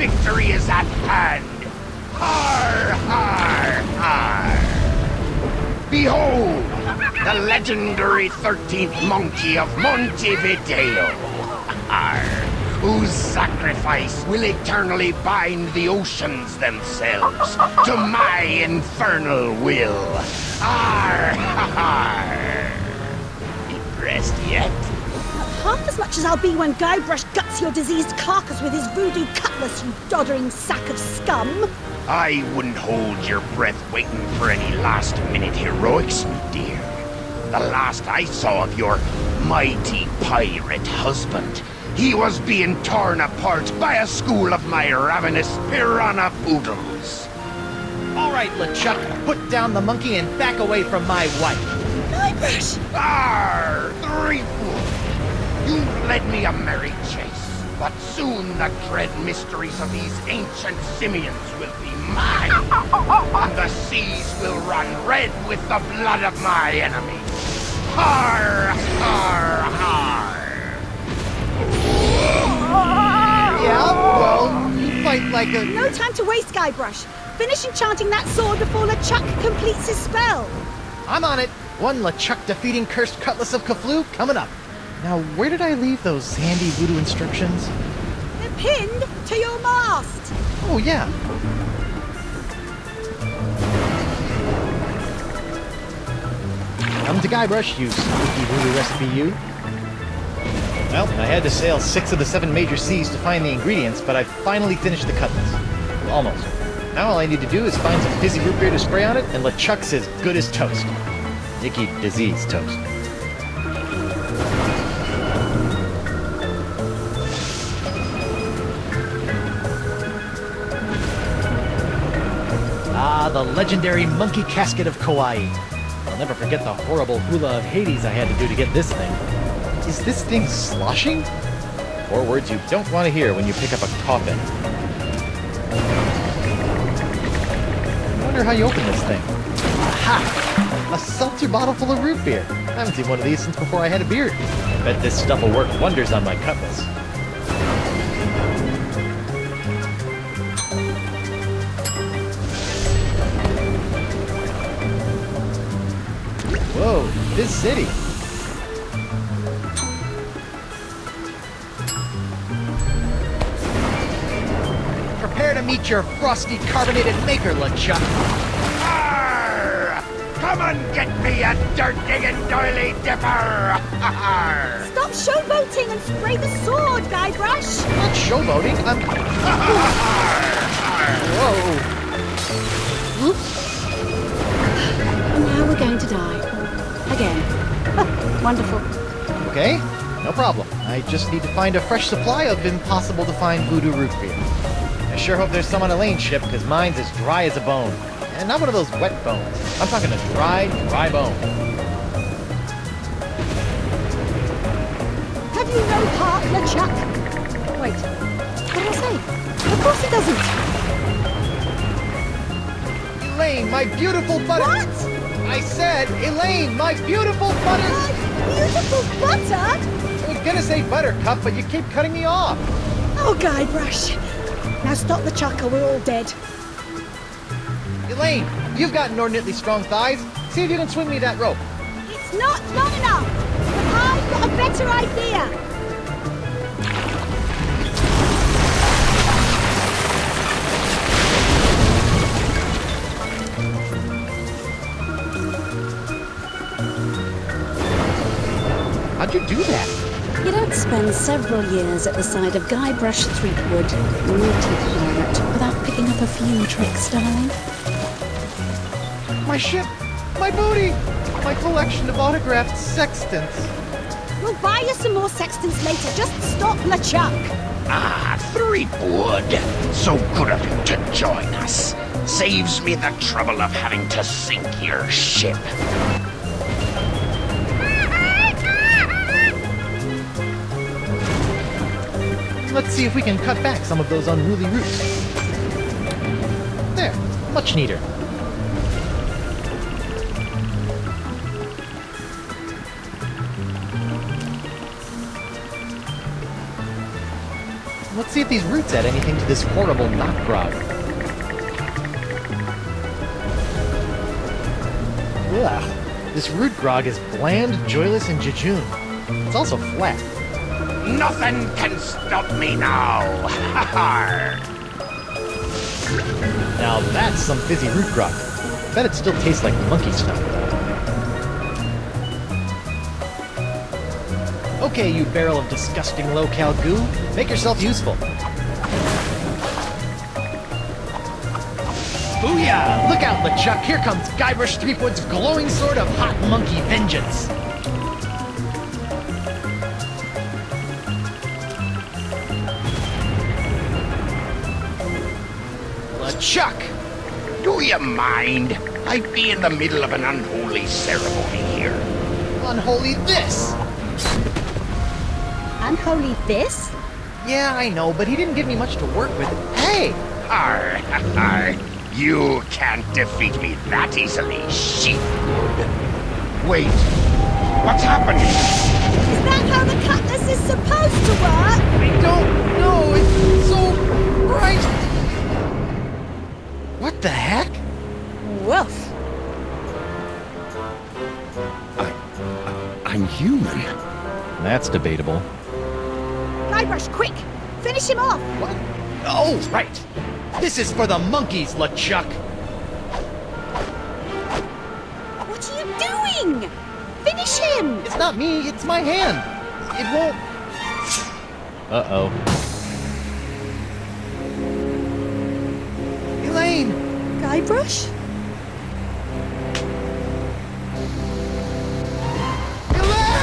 victory is at hand. Har, har, har. Behold, the legendary 13th monkey of Montevideo. Har, whose sacrifice will eternally bind the oceans themselves to my infernal will. Har, har. Impressed yet? Half as much as I'll be when Guybrush guts your diseased carcass with his voodoo cutlass, you doddering sack of scum. I wouldn't hold your breath waiting for any last-minute heroics, me dear. The last I saw of your mighty pirate husband, he was being torn apart by a school of my ravenous piranha poodles. All right, LeChuck, put down the monkey and back away from my wife. Guybrush! Arr, Threepwood! You've led me a merry chase, but soon the dread mysteries of these ancient simians will be mine, and the seas will run red with the blood of my enemies. Har, har, har! Yeah, well, you fight like a... No time to waste, Guybrush. Finish enchanting that sword before LeChuck completes his spell. I'm on it. One LeChuck defeating cursed cutlass of Kaflu coming up. Now, where did I leave those handy voodoo instructions? They're pinned to your mast. Oh, yeah. Come to Guybrush, you spooky voodoo recipe, you. Well, I had to sail 6 of the 7 major seas to find the ingredients, but I finally finished the cutlass. Well, almost. Now all I need to do is find some fizzy root beer to spray on it, and LeChuck's as good as toast. Icky disease toast. Ah, the legendary monkey casket of Kauai. I'll never forget the horrible hula of Hades I had to do to get this thing. Is this thing sloshing? 4 words you don't want to hear when you pick up a coffin. I wonder how you open this thing. Aha! A seltzer bottle full of root beer. I haven't seen one of these since before I had a beard. I bet this stuff will work wonders on my cutlass. Whoa, this city. Prepare to meet your frosty carbonated maker, LeChuck. Arr! Come and get me a dirt-digging doily dipper! Stop showboating and spray the sword, Guybrush. I'm not showboating, I'm... Whoa. Oops. And now we're going to die. Again. Oh, wonderful. Okay, no problem. I just need to find a fresh supply of impossible-to-find voodoo root beer. I sure hope there's some on Elaine's ship, because mine's as dry as a bone. And not one of those wet bones. I'm talking a dry bone. Have you no heart, LeChuck? Wait, what did I say? Of course he doesn't. Elaine, my beautiful butter... What? I said, Elaine, my beautiful butter... Beautiful butter? I was gonna say buttercup, but you keep cutting me off. Oh, Guybrush. Now stop LeChuck or we're all dead. Elaine, you've got inordinately strong thighs. See if you can swing me that rope. It's not long enough. But I've got a better idea. How'd you do that? You don't spend several years at the side of Guybrush Threepwood, naughty pirate, without picking up a few tricks, darling. My ship, my booty, my collection of autographed sextants. We'll buy you some more sextants later. Just stop LeChuck. Ah, Threepwood! So good of you to join us. Saves me the trouble of having to sink your ship. Let's see if we can cut back some of those unruly roots. There, much neater. Let's see if these roots add anything to this horrible knot grog. Ugh. This root grog is bland, joyless, and jejune. It's also flat. Nothing can stop me now. Now that's some fizzy root grog. Bet it still tastes like monkey stuff. Okay, you barrel of disgusting low-cal goo. Make yourself useful. Booyah! Look out, LeChuck! Here comes Guybrush Threepwood's glowing sword of hot monkey vengeance! LeChuck! Do you mind? I'd be in the middle of an unholy ceremony here. Unholy this! Unholy this? Yeah, I know, but he didn't give me much to work with. Hey! Arr, arr. You can't defeat me that easily, sheepwood. Wait, what's happening? Is that how the cutlass is supposed to work? I don't know, it's so bright! What the heck? Woof. I'm human. That's debatable. Guybrush, quick! Finish him off! What? Oh, right! This is for the monkeys, LeChuck! What are you doing? Finish him! It's not me, it's my hand! It won't... Uh-oh. Elaine! Guybrush? Elaine!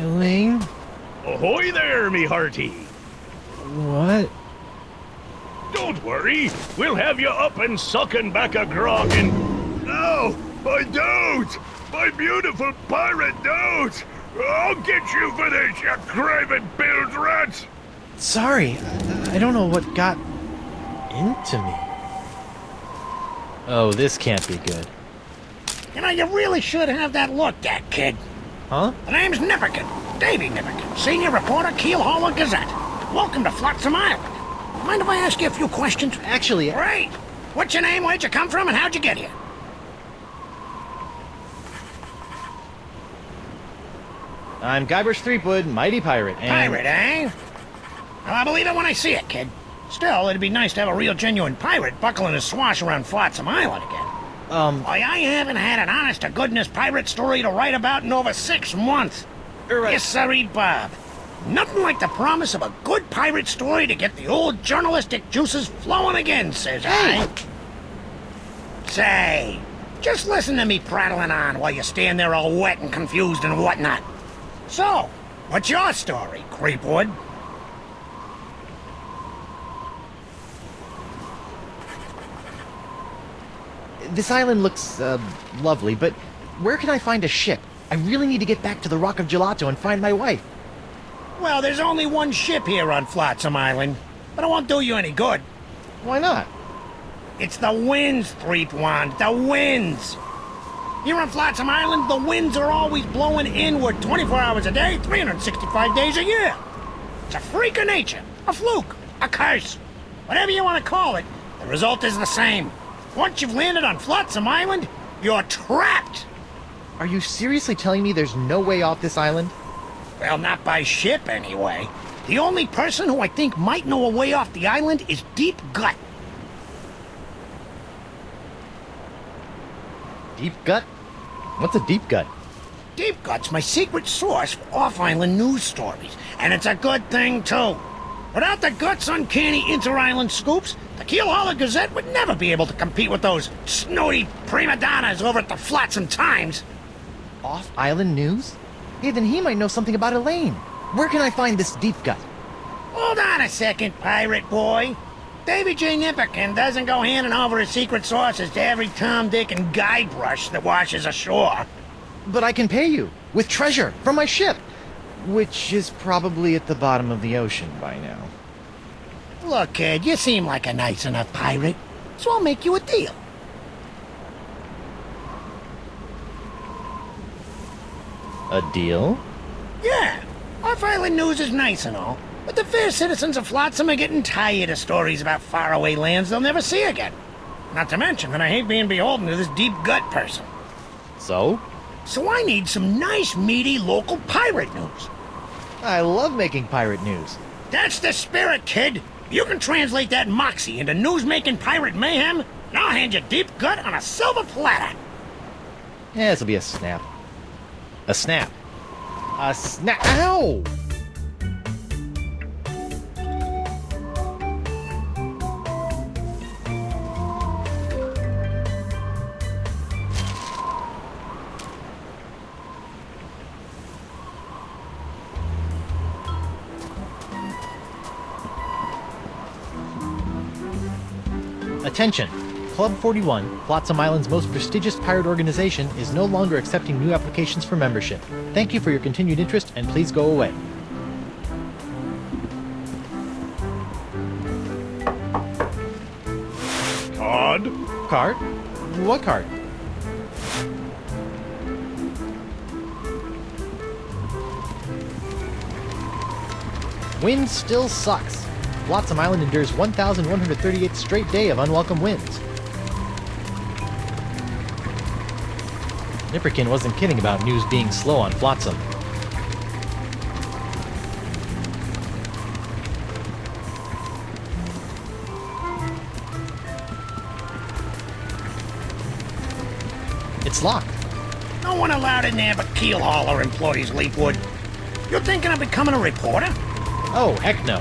Elaine? Ahoy there, me hearty! What? Don't worry, we'll have you up and sucking back a grog and... No, I don't! My beautiful pirate don't! I'll get you for this, you craven billed rat! Sorry, I don't know what got into me. Oh, this can't be good. You know, you really should have that looked at, kid. Huh? The name's Nipperkin. Davy Nipperkin, senior reporter, Keelhaul Gazette. Welcome to Flotsam Island. Mind if I ask you a few questions? Actually, Great. What's your name, where'd you come from, and how'd you get here? I'm Guybrush Threepwood, mighty pirate, and... Pirate, eh? Well, I believe it when I see it, kid. Still, it'd be nice to have a real genuine pirate buckling his swash around Flotsam Island again. Why, I haven't had an honest-to-goodness pirate story to write about in over 6 months. Yes, sirree, Bob. Nothing like the promise of a good pirate story to get the old journalistic juices flowing again, says I. Say, just listen to me prattling on while you stand there all wet and confused and whatnot. So, what's your story, Creepwood? This island looks, lovely, but where can I find a ship? I really need to get back to the Rock of Gelato and find my wife. Well, there's only one ship here on Flotsam Island, but it won't do you any good. Why not? It's the winds, Threepwood. The winds. Here on Flotsam Island, the winds are always blowing inward 24 hours a day, 365 days a year. It's a freak of nature, a fluke, a curse. Whatever you want to call it, the result is the same. Once you've landed on Flotsam Island, you're trapped. Are you seriously telling me there's no way off this island? Well, not by ship, anyway. The only person who I think might know a way off the island is Deep Gut. Deep Gut? What's a deep gut? Deep Gut's my secret source for off-island news stories, and it's a good thing, too. Without the Gut's uncanny inter-island scoops, the Keelhaulers Gazette would never be able to compete with those snooty prima donnas over at the Flotsam Times. Off-island news? Hey, then he might know something about Elaine. Where can I find this Deep Gut? Hold on a second, pirate boy. Davy J. Nipperkin doesn't go handing over his secret sources to every Tom, Dick, and Guybrush that washes ashore. But I can pay you with treasure from my ship, which is probably at the bottom of the ocean by now. Look, kid, you seem like a nice enough pirate, so I'll make you a deal. A deal? Yeah, off-island news is nice and all, but the fair citizens of Flotsam are getting tired of stories about faraway lands they'll never see again. Not to mention that I hate being beholden to this Deep Gut person. So? So I need some nice, meaty, local pirate news. I love making pirate news. That's the spirit, kid. You can translate that moxie into news-making pirate mayhem, and I'll hand you Deep Gut on a silver platter. Yeah, this'll be a snap. A snap. A snap. Ow! Attention! Club 41, Flotsam Island's most prestigious pirate organization, is no longer accepting new applications for membership. Thank you for your continued interest, and please go away. Card? Card? What card? Wind still sucks. Flotsam Island endures 1,138th straight day of unwelcome winds. Nipperkin wasn't kidding about news being slow on Flotsam. It's locked. No one allowed in there but Keelhauler employees, Leafwood. You're thinking of becoming a reporter? Oh, heck no.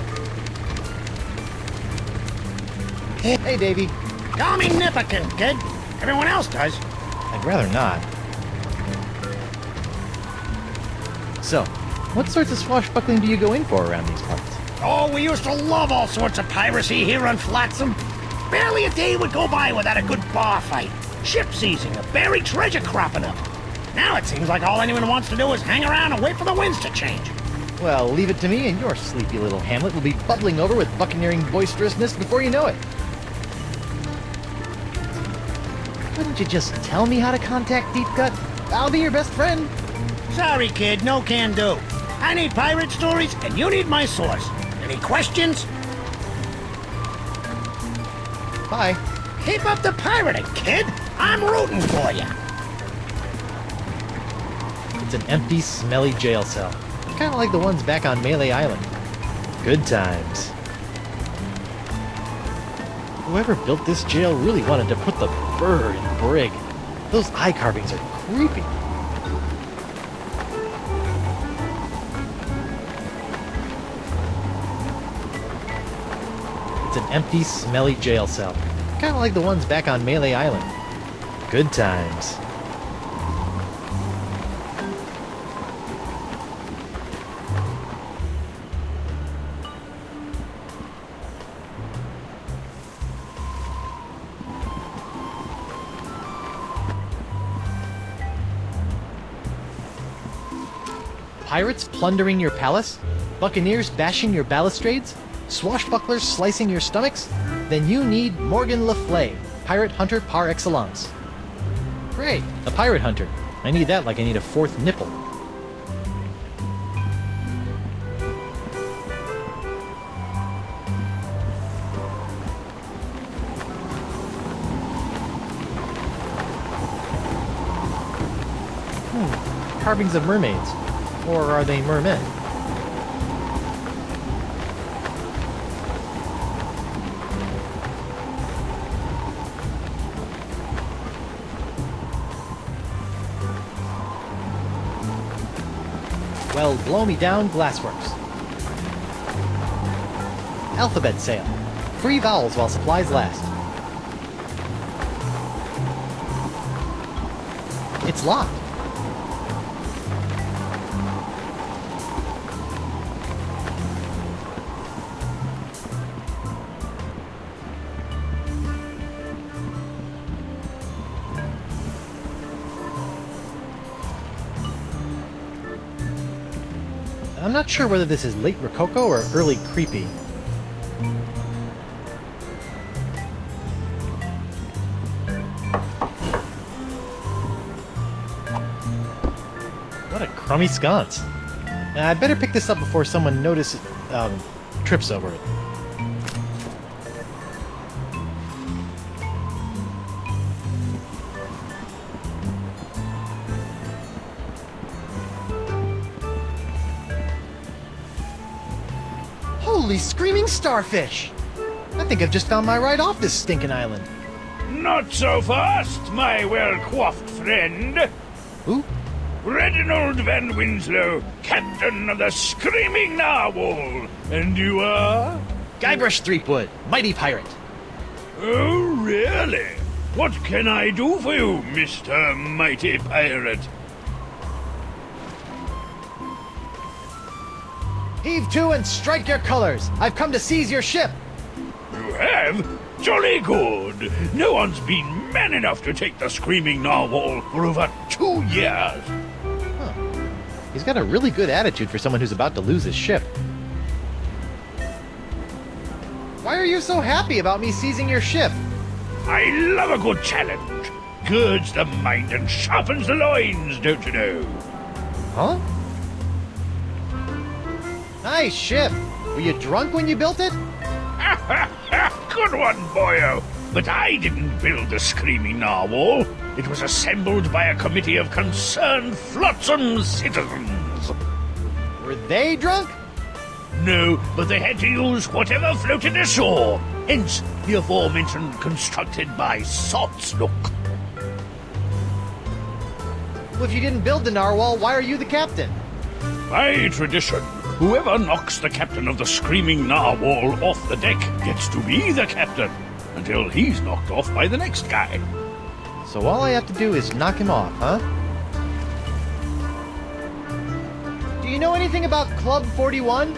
Hey, Davy. Call me Nipperkin, kid. Everyone else does. I'd rather not. So, what sorts of swashbuckling do you go in for around these parts? Oh, we used to love all sorts of piracy here on Flotsam. Barely a day would go by without a good bar fight, ship seizing, or buried treasure cropping up. Now it seems like all anyone wants to do is hang around and wait for the winds to change. Well, leave it to me, and your sleepy little hamlet will be bubbling over with buccaneering boisterousness before you know it. Why don't you just tell me how to contact Deep Gut? I'll be your best friend. Sorry, kid, no can do. I need pirate stories, and you need my source. Any questions? Bye. Keep up the pirating, kid. I'm rooting for you. It's an empty, smelly jail cell. Kind of like the ones back on Melee Island. Good times. Whoever built this jail really wanted to put the burr in brig. Those eye carvings are creepy. It's an empty, smelly jail cell. Kind of like the ones back on Melee Island. Good times. Pirates plundering your palace? Buccaneers bashing your balustrades? Swashbucklers slicing your stomachs? then you need Morgan Leflay, pirate hunter par excellence. Great, a pirate hunter. I need that like I need a fourth nipple. Carvings of mermaids. Or are they mermen? Well, blow me down, Glassworks. Alphabet sale. Free vowels while supplies last. It's locked. I'm not sure whether this is late Rococo or early creepy. What a crummy sconce. I'd better pick this up before someone trips over it. Holy screaming starfish! I think I've just found my ride off this stinking island. Not so fast, my well-coiffed friend. Who? Reginald Van Winslow, captain of the Screaming Narwhal. And you are? Guybrush Threepwood, mighty pirate. Oh, really? What can I do for you, Mr. Mighty Pirate? Heave to and strike your colors! I've come to seize your ship! You have? Jolly good. No one's been man enough to take the Screaming Narwhal for over 2 years. Huh. He's got a really good attitude for someone who's about to lose his ship. Why are you so happy about me seizing your ship? I love a good challenge. Girds the mind and sharpens the loins, don't you know? Huh? Nice ship! Were you drunk when you built it? Good one, boyo. But I didn't build the Screaming Narwhal. It was assembled by a committee of concerned flotsam citizens. Were they drunk? No, but they had to use whatever floated ashore. Hence, the aforementioned constructed by Sots Look. Well, if you didn't build the narwhal, why are you the captain? By tradition, whoever knocks the captain of the Screaming Narwhal off the deck gets to be the captain, until he's knocked off by the next guy. So all I have to do is knock him off, huh? Do you know anything about Club 41?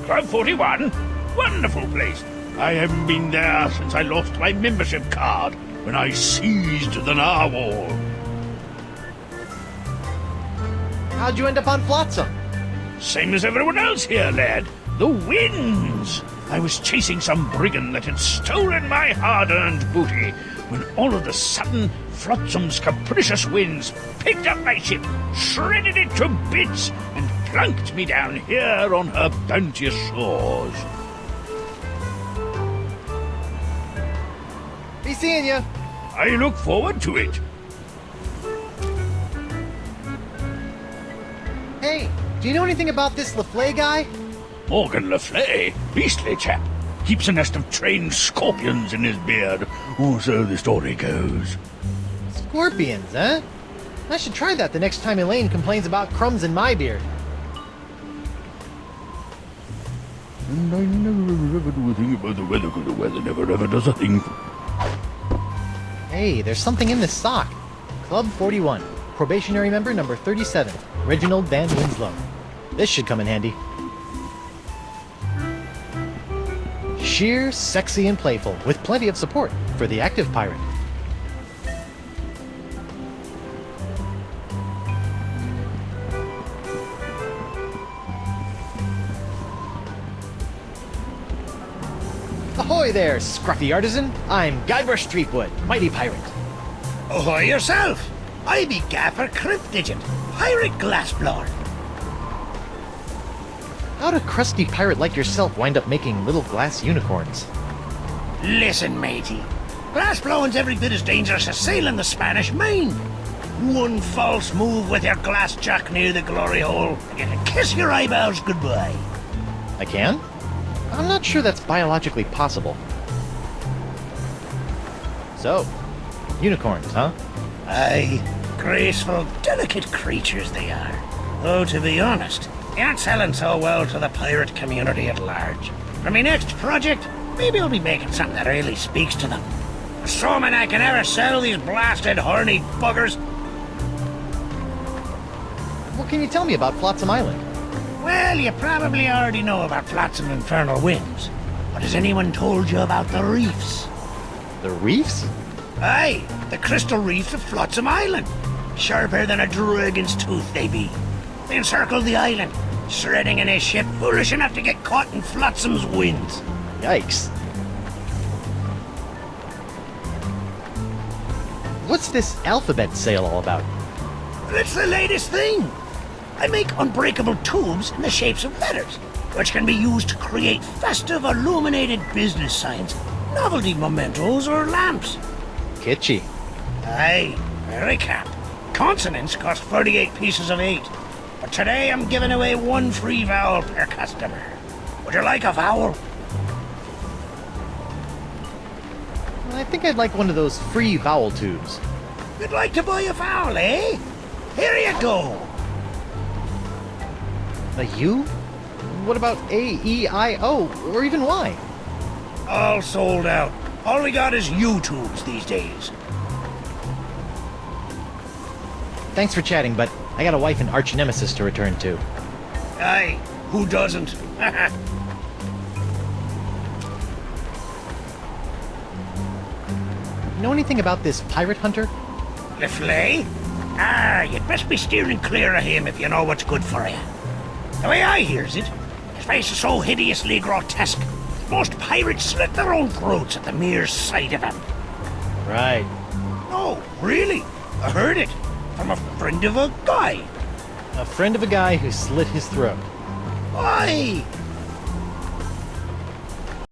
Club 41? Wonderful place. I haven't been there since I lost my membership card when I seized the narwhal. How'd you end up on Flotsam? Same as everyone else here, lad. The winds! I was chasing some brigand that had stolen my hard-earned booty, when all of a sudden, Flotsam's capricious winds picked up my ship, shredded it to bits, and plunked me down here on her bounteous shores. Be seeing you. I look forward to it. Hey, do you know anything about this Leflay guy? Morgan Leflay, beastly chap. Keeps a nest of trained scorpions in his beard, or so the story goes. Scorpions, huh? I should try that the next time Elaine complains about crumbs in my beard. And I never ever do a thing about the weather, 'cause the weather never ever does a thing. Hey, there's something in this sock. Club 41. Probationary member number 37. Reginald Van Winslow. This should come in handy. Sheer, sexy, and playful, with plenty of support for the active pirate. Ahoy there, scruffy artisan! I'm Guybrush Threepwood, mighty pirate. Ahoy yourself! I be Gaffer Cryptigent, pirate glassblower. How'd a crusty pirate like yourself wind up making little glass unicorns? Listen, matey. Glassblowing's every bit as dangerous as sailing the Spanish Main. One false move with your glass jack near the glory hole, and you can kiss your eyeballs goodbye. I can? I'm not sure that's biologically possible. So, unicorns, huh? Aye, graceful, delicate creatures they are. Though, to be honest, they aren't selling so well to the pirate community at large. For my next project, maybe I'll be making something that really speaks to them. Assuming I can ever sell these blasted horny buggers. What can you tell me about Flotsam Island? Well, you probably already know about Flotsam Infernal Winds. But has anyone told you about the reefs? The reefs? Aye, the crystal reefs of Flotsam Island. Sharper than a dragon's tooth they be. They encircle the island, shredding in a ship foolish enough to get caught in Flotsam's winds. Yikes. What's this alphabet sale all about? Well, it's the latest thing. I make unbreakable tubes in the shapes of letters, which can be used to create festive, illuminated business signs, novelty mementos, or lamps. Kitschy. Aye, very camp. Consonants cost 48 pieces of 8. But today I'm giving away 1 free vowel per customer. Would you like a vowel? I think I'd like one of those free vowel tubes. You'd like to buy a vowel, eh? Here you go. A U? What about A, E, I, O, or even Y? All sold out. All we got is U-tubes these days. Thanks for chatting, but I got a wife and arch nemesis to return to. Aye, who doesn't? Know anything about this pirate hunter? Leflay? Ah, you'd best be steering clear of him if you know what's good for you. The way I hears it, his face is so hideously grotesque, most pirates slit their own throats at the mere sight of him. Right. Oh, really? I heard it. From a friend of a guy. A friend of a guy who slit his throat. Aye,